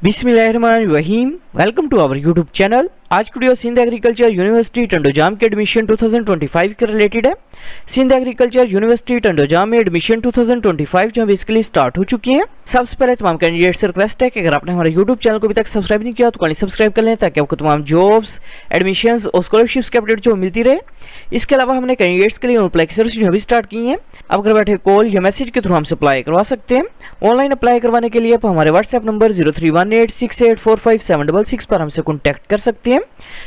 बिस्मिल्लाहिर्रहमानिर्रहीम। Welcome to our YouTube channel. आज की video Sindh agriculture university Tandojam के एडमिशन 2025 के रिलेटेड है। सिंध एग्रीकल्चर यूनिवर्सिटी टंडोजाम में एडमिशन 2025 जो बेसिकली स्टार्ट हो चुकी है। सबसे पहले तमाम कैंडिडेट से रिक्वेस्ट है कि अगर आपने हमारे यूट्यूब चैनल को अभी तक सब्सक्राइब नहीं किया तो काइंडली सब्सक्राइब कर लें ताकि आपको तमाम जॉब्स, एडमिशंस और स्कॉलरशिप्स के अपडेट जो मिलती रहे। इसके अलावा हमने कैंडिडेट्स के लिए अप्लाई की सर्विस भी स्टार्ट की है। अब घर बैठे कॉल या मैसेज के थ्रू हमसे अप्लाई करवा सकते हैं। ऑनलाइन अप्लाई करवाने के लिए आप हमारे व्हाट्सएप नंबर 0318684576 पर हमसे कॉन्टैक्ट कर सकते हैं।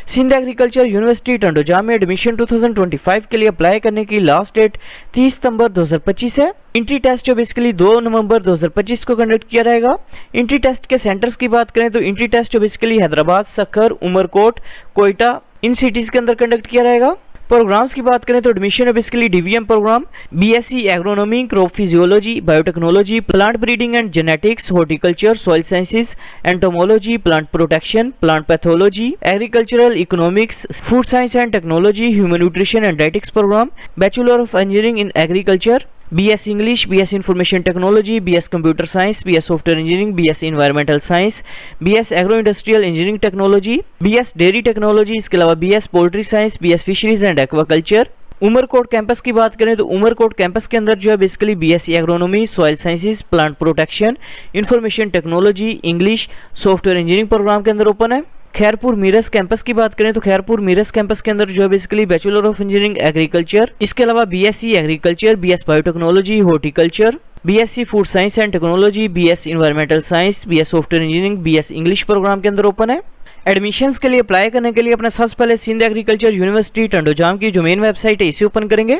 सिंध एग्रीकल्चर यूनिवर्सिटी टंडोजाम में एडमिशन 2025 के लिए अप्लाई करने की लास्ट डेट 30 सितंबर 2025 है। एंट्री टेस्ट जो बेसिकली 2 नवंबर 2025 को कंडक्ट किया जाएगा। एंट्री टेस्ट के सेंटर्स की बात करें तो एंट्री टेस्ट जो basically Hyderabad, Sukkur, Umarkot, Quetta in cities के अंदर कंडक्ट किया जाएगा। प्रोग्राम्स की बात करें तो एडमिशन है basically DVM programme, BSc agronomy, crop physiology, biotechnology, plant breeding and genetics, horticulture, soil sciences, entomology, plant protection, plant pathology, agricultural economics, food science and technology, human nutrition and dietetics programme, bachelor of engineering in agriculture, BS English, BS information technology, BS computer science, BS software engineering, BS environmental science, BS agro industrial engineering technology, BS dairy technology, इसके अलावा BS poultry science, BS fisheries and aquaculture. Umarkot campus की बात करें तो Umarkot campus के अंदर जो है basically BSc agronomy, soil sciences, plant protection, information technology, English, software engineering programme के अंदर ओपन है। खैरपुर मीरस कैंपस की बात करें तो खैरपुर मीरस कैंपस के अंदर जो है basically bachelor of engineering agriculture, इसके अलावा BSc agriculture, BS biotechnology, horticulture, BSc food science and technology, BS environmental science, BS software engineering, BS English programme के अंदर ओपन है। एडमिशंस के लिए अप्लाई करने के लिए अपना सबसे पहले सिंध एग्रीकल्चर यूनिवर्सिटी टंडोजाम की जो मेन वेबसाइट है इसे ओपन करेंगे।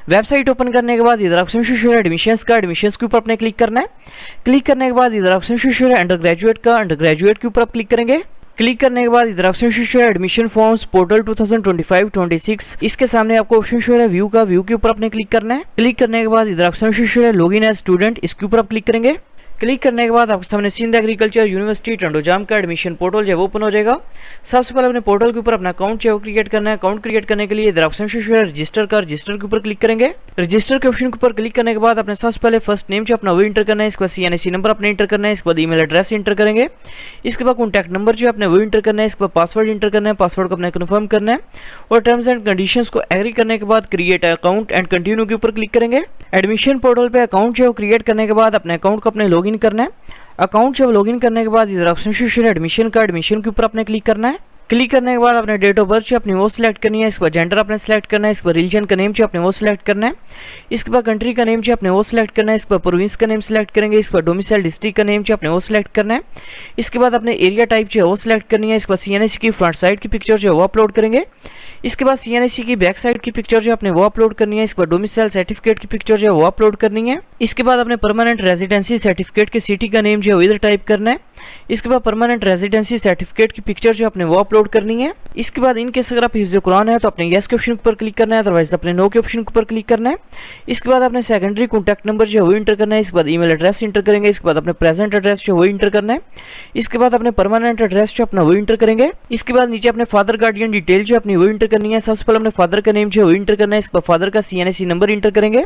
वेबसाइट ओपन करने के बाद इधर ऑप्शन शो है एडमिशंस का, एडमिशंस के ऊपर अपने क्लिक करना है। क्लिक करने के बाद इधर ऑप्शन शो है अंडर ग्रेजुएट का, अंडर ग्रेजुएट के ऊपर आप क्लिक करेंगे। क्लिक करने के बाद इधर ऑप्शन शो है एडमिशन फॉर्म्स पोर्टल 2025-26, इसके सामने आपको ऑप्शन शो है व्यू का, व्यू के ऊपर आपने क्लिक करना है। क्लिक करने के बाद इधर ऑप्शन शो है लॉगिन एज स्टूडेंट, इसके ऊपर आप क्लिक करेंगे। क्लिक करने के बाद आपके सामने सिंध एग्रीकल्चर यूनिवर्सिटी टंडोजाम का एडमिशन पोर्टल जो है ओपन हो जाएगा। सबसे पहले अपने पोर्टल के ऊपर अपना अकाउंट जो है क्रिएट करना है। अकाउंट क्रिएट करने के लिए इधर ऑप्शन शो है रजिस्टर का, रजिस्टर के ऊपर क्लिक करेंगे। रजिस्टर के ऑप्शन के ऊपर क्लिक करने के बाद अपने सबसे पहले फर्स्ट नेम जो अपना वो इंटर करना है, इसके बाद सीएनएसी नंबर अपने इंटर करना है, इसके बाद ईमेल एड्रेस इंटर करेंगे, इसके बाद कॉन्टैक्ट नंबर जो है अपने वो इंटर करना है, इसके बाद पासवर्ड इंटर करना है, पासवर्ड को अपने कन्फर्म करना है और टर्म्स एंड कंडीशंस को एग्री करने के बाद क्रिएट अकाउंट एंड कंटिन्यू के ऊपर क्लिक करेंगे। एडमिशन पोर्टल पे अकाउंट जो क्रिएट करने के बाद अपने अकाउंट को अपने लॉगिन करना है। अकाउंट जब लॉगिन करने के बाद इधर ऑप्शन शो है एडमिशन का, एडमिशन के ऊपर अपने क्लिक करना है। क्लिक करने के बाद अपने डेट ऑफ बर्थ जो अपनी वो सिलेक्ट करनी है, इसके बाद जेंडर अपने सिलेक्ट करना है, इसके बाद रिलीजन का नेम जो अपने वो सिलेक्ट करना है, इसके बाद कंट्री का नेम जो अपने वो सिलेक्ट करना है, इसके बाद प्रोविंस का नेम सिलेक्ट करेंगे, इसके बाद डोमिसाइल डिस्ट्रिक्ट का नेम जो अपने वो सिलेक्ट करना है, इसके बाद अपने एरिया टाइप जो है वो सिलेक्ट करनी है, इसके बाद सीएनएसी की फ्रंट साइड की पिक्चर जो है वो अपलोड करेंगे, इसके बाद सीएनएसी की बैक साइड की पिक्चर जो अपने वो अपलोड करनी है, इसके बाद डोमिसाइल सर्टिफिकेट की पिक्चर जो है वो अपलोड करनी है, इसके बाद अपने परमानेंट रेजिडेंसी सर्टिफिकेट के सिटी का नेम जो है इधर टाइप करना है, इसके बाद परमानेंट रेजिडेंसी सर्टिफिकेट की पिक्चर जो अपने वो अपलोड करनी है। इसके बाद इनकेस अगर आप हिफ्ज़ कुरान है तो अपने यस के ऑप्शन पर क्लिक करना है, अदरवाइज अपने नो के ऑप्शन पर क्लिक करना है। इसके बाद अपने सेकेंडरी कॉन्टैक्ट नंबर जो है वो इंटर करना है, इसके बाद ईमेल एड्रेस इंटर करेंगे, इसके बाद अपने प्रेजेंट एड्रेस जो वो इंटर करना है, इसके बाद अपने परमानेंट एड्रेस जो अपना वो इंटर करेंगे, इसके बाद नीचे अपने फादर गार्डियन डिटेल जो अपनी वो इंटर करनी है। सबसे पहले अपने फादर का नेम जो है वो इंटर करना है, इसके बाद फादर का सीएनएसी नंबर इंटर करेंगे,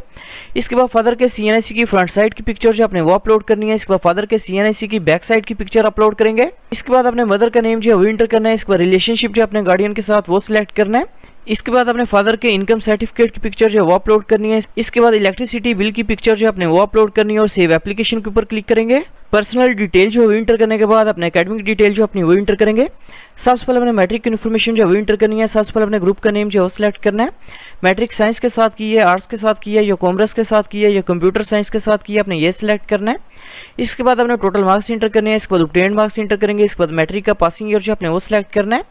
इसके बाद फादर के सीएनएसी की फ्रंट साइड की पिक्चर जो अपने वो अपलोड करनी है, इसके बाद फादर के सीएनएसी की बैक साइड की पिक्चर अपलोड करेंगे, इसके बाद अपने मदर का नेम जो है वो इंटर करना है, इसके बाद रिलेशनशिप जो अपने गार्डियन के साथ वो सिलेक्ट करना है, इसके बाद अपने फादर के इनकम सर्टिफिकेट की पिक्चर जो है वो अपलोड करनी है, इसके बाद इलेक्ट्रिसिटी बिल की पिक्चर जो अपने वो अपलोड करनी है और सेव एप्लीकेशन के ऊपर क्लिक करेंगे। पर्सनल डिटेल जो इंटर करने के बाद अपने एकेडमिक डिटेल जो अपनी वो इंटर करेंगे। सबसे पहले अपने मैट्रिक की इन्फॉर्मेशन जो वो इंटर करनी है। सबसे पहले अपने ग्रुप का नेम जो है वो सिलेक्ट करना है। मैट्रिक साइंस के साथ की है, आर्ट्स के साथ की है, या कॉमर्स के साथ की है, या कंप्यूटर साइंस के साथ की है, अपने ये सिलेक्ट करना है। इसके बाद अपने टोटल मार्क्स इंटर करने हैं, इसके बाद ऑब्टेन्ड मार्क्स इंटर करेंगे, इसके बाद मैट्रिक का पासिंग ईयर जो अपने वो सिलेक्ट करना है,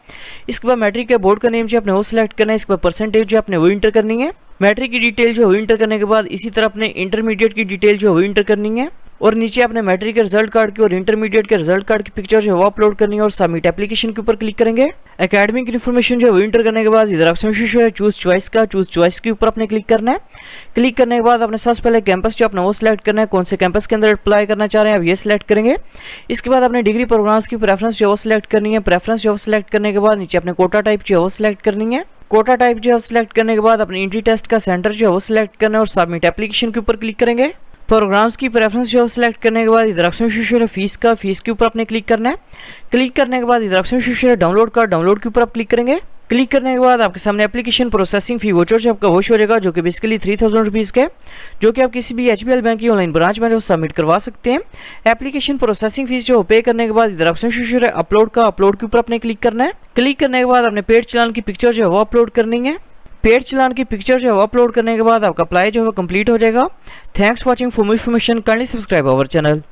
इसके बाद मैट्रिक के बोर्ड का नेम जो अपने वो सिलेक्ट करना है, इसके बाद परसेंटेज जो अपने वो इंटर करनी है। मैट्रिक की डिटेल जो वो इंटर करने के बाद इसी तरह अपने इंटरमीडिएट की डिटेल जो वो इंटर करनी है और नीचे अपने मैट्रिक के रिजल्ट कार्ड की और इंटरमीडिएट के रिजल्ट कार्ड की पिक्चर जो है वो अपलोड करनी है और सबमिट एप्लीकेशन के ऊपर क्लिक करेंगे। एकेडमिक इन्फॉर्मेशन जो है वो इंटर करने के बाद इधर ऑप्शन शो है चूज चॉइस का, चूज चॉइस के ऊपर अपने क्लिक करना है। क्लिक करने के बाद अपने सबसे पहले कैंपस जो अपना वो सिलेक्ट करना है, कौन से कैंपस के अंदर अप्लाई करना चाह रहे हैं आप ये सिलेक्ट करेंगे। इसके बाद अपने डिग्री प्रोग्राम्स की प्रेफरेंस जो वो सिलेक्ट करनी है। प्रेफरेंस जो सिलेक्ट करने के बाद नीचे अपने कोटा टाइप जो है वो सिलेक्ट करनी है। कोटा टाइप जो है सिलेक्ट करने के बाद अपने एंट्री टेस्ट का सेंटर जो है वो सिलेक्ट करना है और सबमिट एप्लीकेशन के ऊपर क्लिक करेंगे। प्रोग्राम्स की प्रेफरेंस जो सिलेक्ट करने के बाद इधर ऑप्शन है फीस का, फीस के ऊपर आपने क्लिक करना है। क्लिक करने के बाद इधर ऑप्शन है डाउनलोड का, डाउनलोड के ऊपर आप क्लिक करेंगे। क्लिक करने के बाद आपके सामने एप्लीकेशन प्रोसेसिंग फी वाउचर जो आपका वॉश हो जाएगा, जो कि बेसिकली 3000 रुपीज़ का है, जो कि आप किसी भी HBL बैंक की ऑनलाइन ब्रांच में जो सबमिट करवा सकते हैं। एप्लीकेशन प्रोसेसिंग फीस जो पे करने के बाद इधर ऑप्शन है अपलोड का, अपलोड के ऊपर आपने क्लिक करना है। क्लिक करने के बाद आपने पेड चालान की पिक्चर जो है वो अपलोड करनी है। पेड चालान की पिक्चर जो है वो अपलोड करने के बाद आपका अप्लाई जो है कंप्लीट हो जाएगा। Thanks for watching. For more information kindly subscribe our channel.